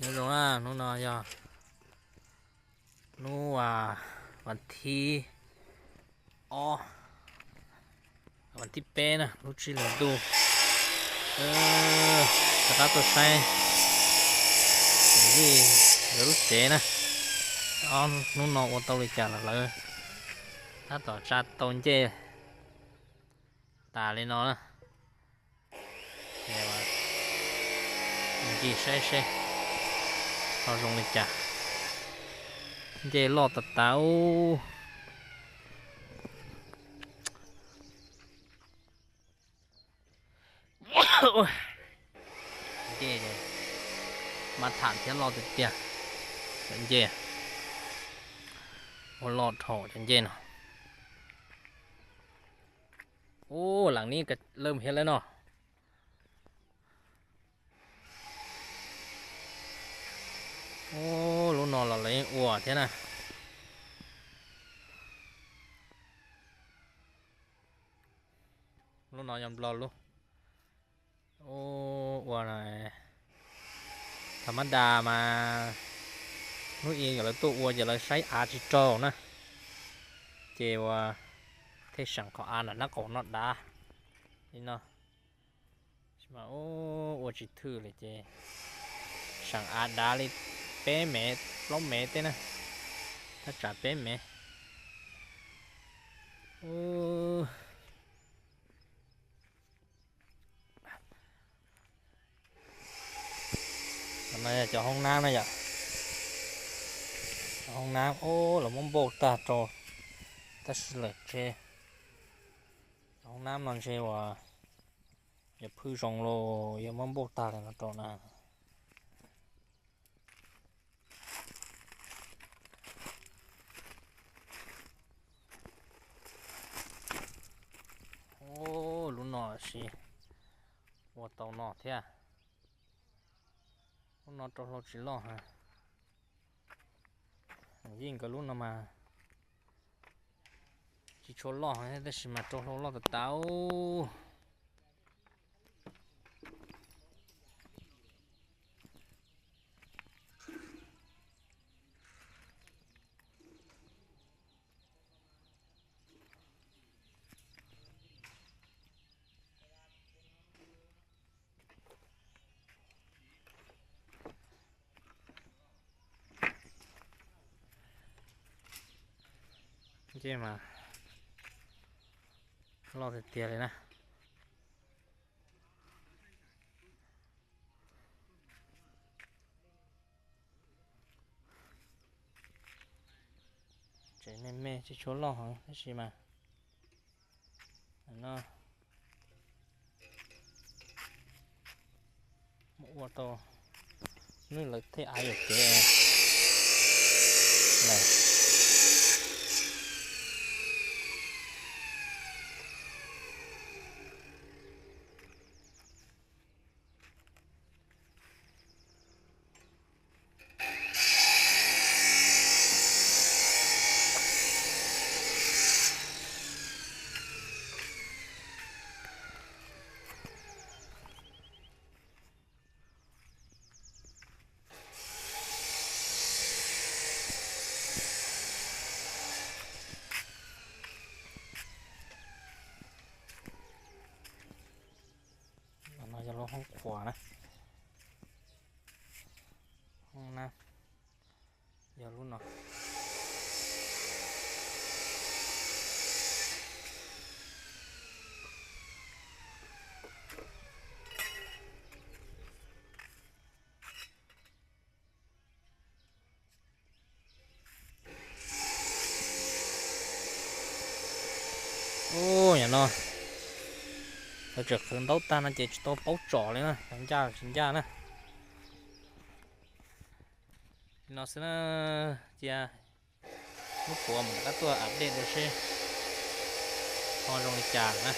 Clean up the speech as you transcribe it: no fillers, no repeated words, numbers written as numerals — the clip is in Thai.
นี่ลงอ่ะนู่นน่ะยานู่นว่าวันที่วันที่8นะรู้ชื่อเลยดูสตาร์ทตัวใช้นี่รู้เสียนะนู่นนอนตัวเลยจ้ะเลยถ้าต่อจัดตนเจตาเลยนอนนะเดี๋ยวว่าจีใช่เอาลงเลยจ้ะเจรอตัดเต้าเจมาถามเที่ยวรอติดเตี้ยเจรอดถอดเจเนาะโอ้หลังนี้ก็เริ่มเห็นแล้วเนาะโอ้ลูกนอนหลับเลยอ้วเท่านะลูกนอนยำรอลูกโอ้อ้วหน่อยธรรมดามานู่นเองอย่าเลยตัวอ้วอย่าเลยใช้อาร์จิโจนะเจว่าเทสังของอาร์น่ะนักของนอดดานี่เนาะใช่ไหมโอ้อ้วจิตถือเลยเจสั่งอาร์ดาเลยเป๊ะแม่ล้มแม่เต้นะถ้าจัดเป๊ะแม่โอ้ทำไมจะห้องน้ำนะจ๊ะห้องน้ำโอ้หรือมันโบกตาโตแต่สลัดเจห้องน้ำนอนเชว่าอย่าพื้น2 โลอย่ามันโบกตาเลยนะโตนะโอ้ลุ้นหน่อยสิว่าเตาหน่อเท่าลุ้นหน่อตัวเราจิล่อฮะยิ่งก็ลุ้นมาจิชนล่อให้ได้สิมาตัวเราล่อแต่เต้าเจ๊มาล่อแต่เตี้ยเลยนะเจ๊แม่จิชนล่อให้ได้สิมาเนาะว่าโตนี่เลยที่ไอ้เจ๊เลยเราจะลงห้องขวานะห้องน้ำเดี๋ยวรุ่นเนาะโอ้ยเนาะเราจะขึ้นโต๊ะตานะเจ๊โต๊ะโป๊ะจ่อเลยนะสัญญานะเนาะสินะเจ้าลูกผัวมันก็ตัวอัปเดตเลยใช่พอลงจางนะ